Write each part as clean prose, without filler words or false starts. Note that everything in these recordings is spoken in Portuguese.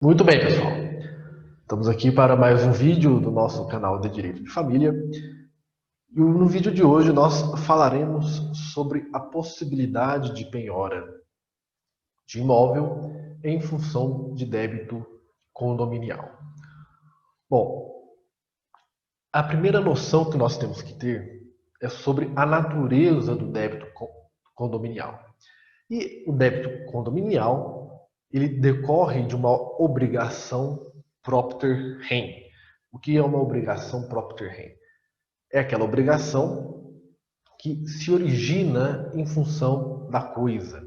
Muito bem, pessoal. Estamos aqui para mais um vídeo do nosso canal de Direito de Família. E no vídeo de hoje nós falaremos sobre a possibilidade de penhora de imóvel em função de débito condominial. Bom, a primeira noção que nós temos que ter é sobre a natureza do débito condominial. E o débito condominial, ele decorre de uma obrigação propter rem. O que é uma obrigação propter rem? É aquela obrigação que se origina em função da coisa.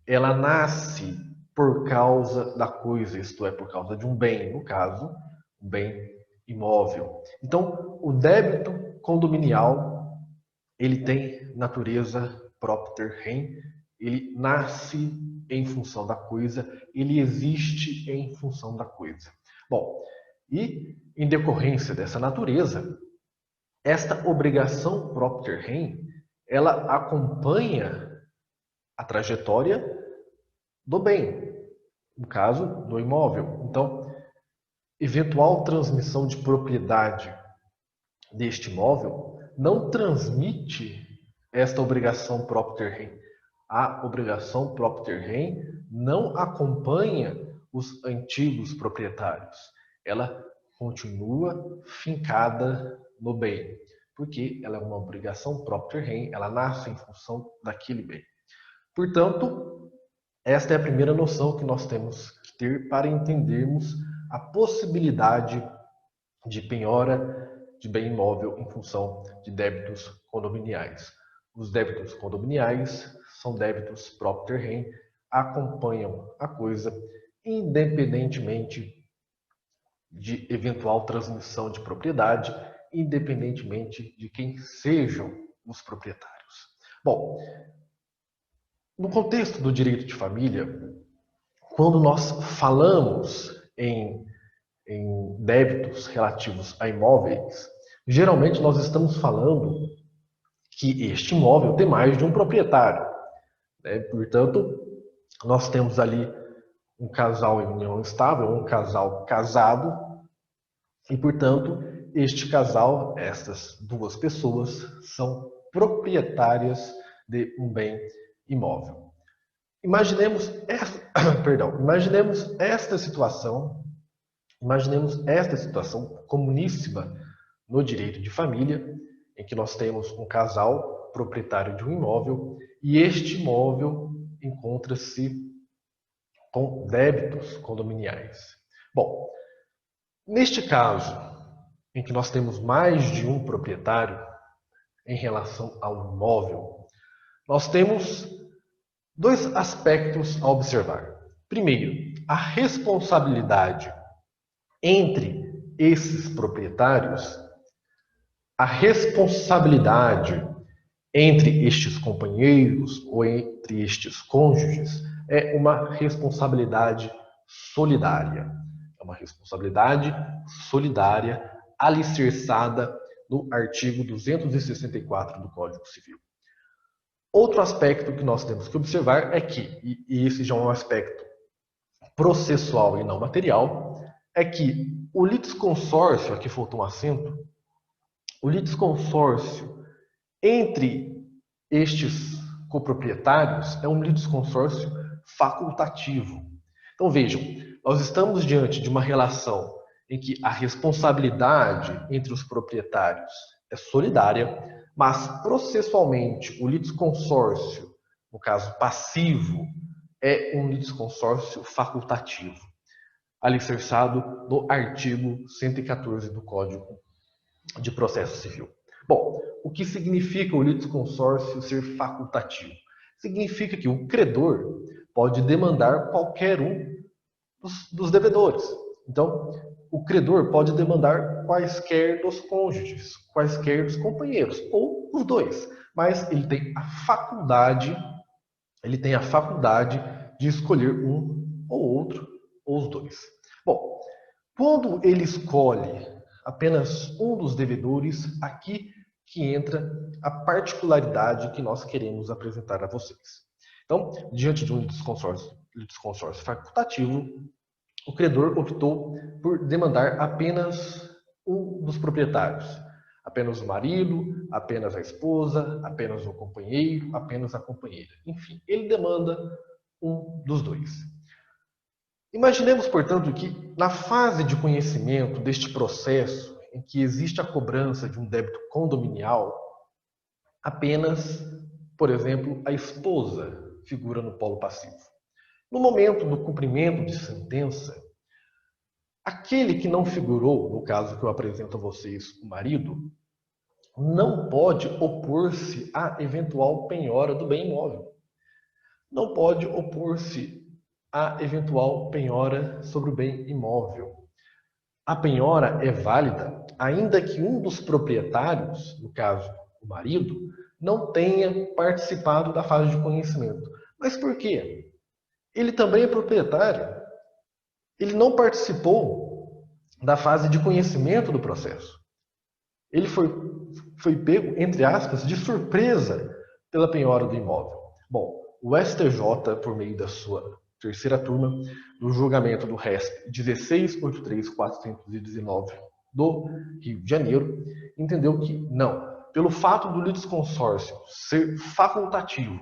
Ela nasce por causa da coisa, isto é, por causa de um bem, no caso, um bem imóvel. Então, o débito condominial, ele tem natureza propter rem, ele nasce em função da coisa, ele existe em função da coisa. Bom, e em decorrência dessa natureza, esta obrigação propter rem, ela acompanha a trajetória do bem, no caso, do imóvel. Então, eventual transmissão de propriedade deste imóvel não transmite esta obrigação propter rem. A obrigação propter rem não acompanha os antigos proprietários. Ela continua fincada no bem, porque ela é uma obrigação propter rem, ela nasce em função daquele bem. Portanto, esta é a primeira noção que nós temos que ter para entendermos a possibilidade de penhora de bem imóvel em função de débitos condominiais. Os débitos condominiais são débitos propter rem, acompanham a coisa independentemente de eventual transmissão de propriedade, independentemente de quem sejam os proprietários. Bom, no contexto do direito de família, quando nós falamos em débitos relativos a imóveis, geralmente nós estamos falando que este imóvel tem mais de um proprietário, né? Portanto, nós temos ali um casal em união estável, um casal casado, e, portanto, este casal, estas duas pessoas, são proprietárias de um bem imóvel. Imaginemos esta, perdão, imaginemos esta situação comuníssima no direito de família, em que nós temos um casal proprietário de um imóvel e este imóvel encontra-se com débitos condominiais. Bom, neste caso, em que nós temos mais de um proprietário em relação ao imóvel, nós temos dois aspectos a observar. Primeiro, a responsabilidade entre esses proprietários, a responsabilidade entre estes companheiros ou entre estes cônjuges é uma responsabilidade solidária. É uma responsabilidade solidária alicerçada no artigo 264 do Código Civil. Outro aspecto que nós temos que observar é que, e esse já é um aspecto processual e não material, é que o litisconsórcio, aqui faltou um acento, o litisconsórcio entre estes coproprietários é um litisconsórcio facultativo. Então vejam, nós estamos diante de uma relação em que a responsabilidade entre os proprietários é solidária, mas processualmente o litisconsórcio, no caso passivo, é um litisconsórcio facultativo, alicerçado no artigo 114 do Código de Processo Civil. Bom, o que significa o litisconsórcio ser facultativo? Significa que o credor pode demandar qualquer um dos devedores. Então, o credor pode demandar quaisquer dos cônjuges, quaisquer dos companheiros, ou os dois, mas ele tem a faculdade de escolher um ou outro, ou os dois. Bom, quando ele escolhe apenas um dos devedores, aqui que entra a particularidade que nós queremos apresentar a vocês. Então, diante de um litisconsórcio facultativo, o credor optou por demandar apenas um dos proprietários. Apenas o marido, apenas a esposa, apenas o companheiro, apenas a companheira. Enfim, ele demanda um dos dois. Imaginemos, portanto, que na fase de conhecimento deste processo, em que existe a cobrança de um débito condominial, apenas, por exemplo, a esposa figura no polo passivo. No momento do cumprimento de sentença, aquele que não figurou, no caso que eu apresento a vocês, o marido, não pode opor-se à eventual penhora do bem imóvel. Não pode opor-se à eventual penhora sobre o bem imóvel. A penhora é válida ainda que um dos proprietários, no caso o marido, não tenha participado da fase de conhecimento. Mas por quê? Ele também é proprietário. Ele não participou da fase de conhecimento do processo. Ele foi pego, entre aspas, de surpresa pela penhora do imóvel. Bom, o STJ, por meio da sua terceira turma, do julgamento do RESP 16.83419 do Rio de Janeiro, entendeu que não, pelo fato do litisconsórcio ser facultativo,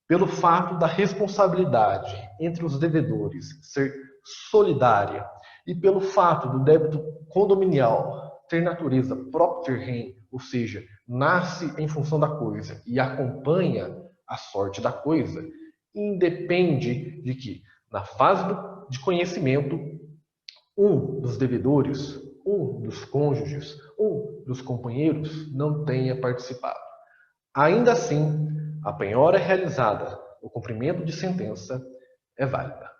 pelo fato da responsabilidade entre os devedores ser solidária e pelo fato do débito condominial ter natureza propter rem, ou seja, nasce em função da coisa e acompanha a sorte da coisa, independe de que, na fase de conhecimento, um dos devedores, um dos cônjuges, um dos companheiros não tenha participado. Ainda assim, a penhora é realizada, o cumprimento de sentença é válida.